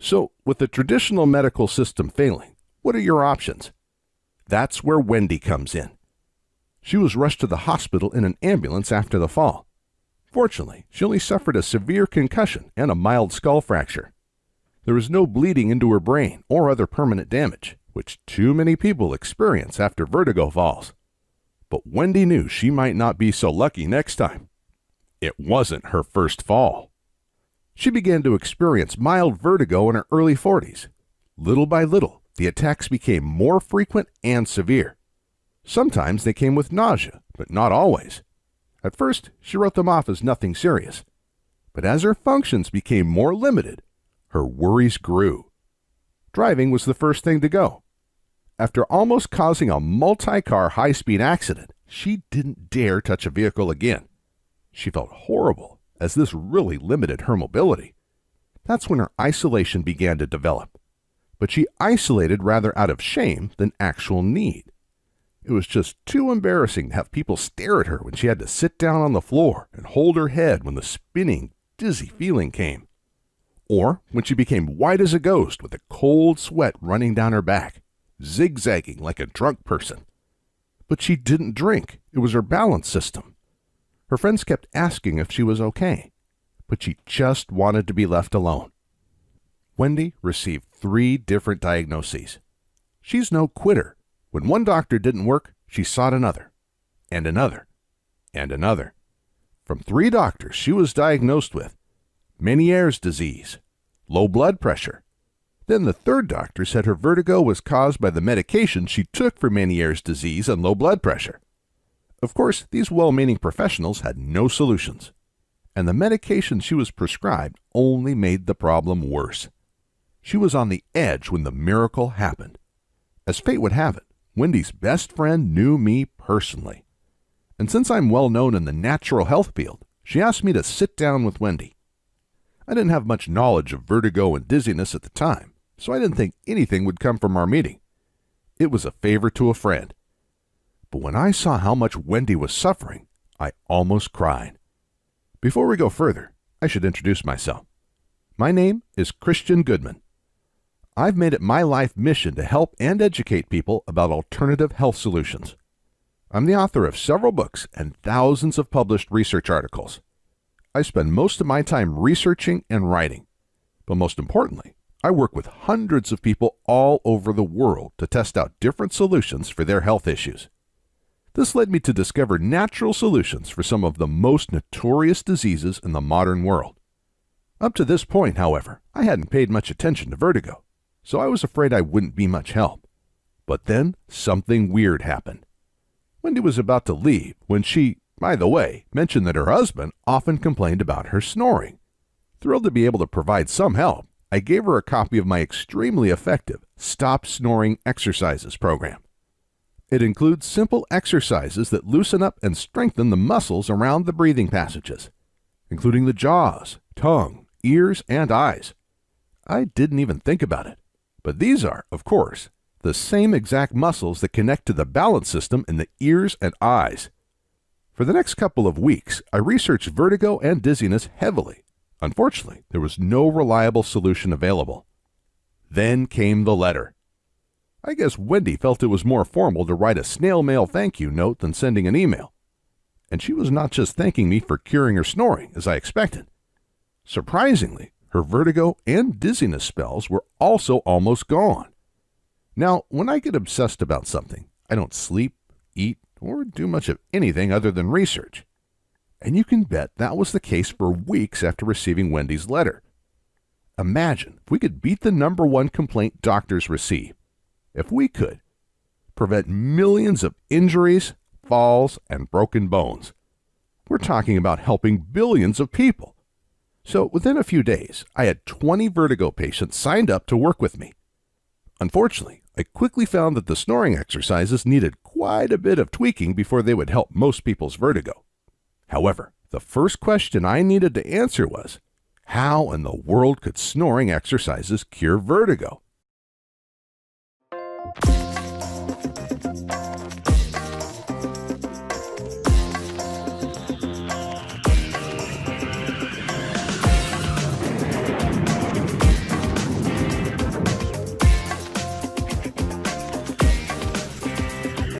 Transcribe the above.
So, with the traditional medical system failing, what are your options? That's where Wendy comes in. She was rushed to the hospital in an ambulance after the fall. Fortunately, she only suffered a severe concussion and a mild skull fracture. There was no bleeding into her brain or other permanent damage, which too many people experience after vertigo falls. But Wendy knew she might not be so lucky next time. It wasn't her first fall. She began to experience mild vertigo in her early 40s. Little by little, the attacks became more frequent and severe. Sometimes they came with nausea, but not always. At first, she wrote them off as nothing serious. But as her functions became more limited, her worries grew. Driving was the first thing to go. After almost causing a multi-car high-speed accident, she didn't dare touch a vehicle again. She felt horrible, as this really limited her mobility. That's when her isolation began to develop. But she isolated rather out of shame than actual need. It was just too embarrassing to have people stare at her when she had to sit down on the floor and hold her head when the spinning, dizzy feeling came. Or when she became white as a ghost with a cold sweat running down her back, zigzagging like a drunk person. But she didn't drink. It was her balance system. Her friends kept asking if she was okay, but she just wanted to be left alone. Wendy received 3 different diagnoses. She's no quitter. When one doctor didn't work, she sought another, and another, and another. From 3 doctors, she was diagnosed with Meniere's disease, low blood pressure. Then the 3rd doctor said her vertigo was caused by the medication she took for Meniere's disease and low blood pressure. Of course, these well-meaning professionals had no solutions, and the medication she was prescribed only made the problem worse. She was on the edge when the miracle happened. As fate would have it, Wendy's best friend knew me personally. And since I'm well known in the natural health field, she asked me to sit down with Wendy. I didn't have much knowledge of vertigo and dizziness at the time, so I didn't think anything would come from our meeting. It was a favor to a friend. But when I saw how much Wendy was suffering, I almost cried. Before we go further, I should introduce myself. My name is Christian Goodman. I've made it my life mission to help and educate people about alternative health solutions. I'm the author of several books and thousands of published research articles. I spend most of my time researching and writing. But most importantly, I work with hundreds of people all over the world to test out different solutions for their health issues. This led me to discover natural solutions for some of the most notorious diseases in the modern world. Up to this point, however, I hadn't paid much attention to vertigo, so I was afraid I wouldn't be much help. But then something weird happened. Wendy was about to leave when she, by the way, mentioned that her husband often complained about her snoring. Thrilled to be able to provide some help, I gave her a copy of my extremely effective Stop Snoring Exercises program. It includes simple exercises that loosen up and strengthen the muscles around the breathing passages, including the jaws, tongue, ears, and eyes. I didn't even think about it, but these are, of course, the same exact muscles that connect to the balance system in the ears and eyes. For the next couple of weeks, I researched vertigo and dizziness heavily. Unfortunately, there was no reliable solution available. Then came the letter. I guess Wendy felt it was more formal to write a snail mail thank you note than sending an email. And she was not just thanking me for curing her snoring, as I expected. Surprisingly, her vertigo and dizziness spells were also almost gone. Now, when I get obsessed about something, I don't sleep, eat, or do much of anything other than research. And you can bet that was the case for weeks after receiving Wendy's letter. Imagine if we could beat the #1 complaint doctors receive. If we could prevent millions of injuries, falls, and broken bones. We're talking about helping billions of people. So within a few days, I had 20 vertigo patients signed up to work with me. Unfortunately, I quickly found that the snoring exercises needed quite a bit of tweaking before they would help most people's vertigo. However, the first question I needed to answer was, how in the world could snoring exercises cure vertigo?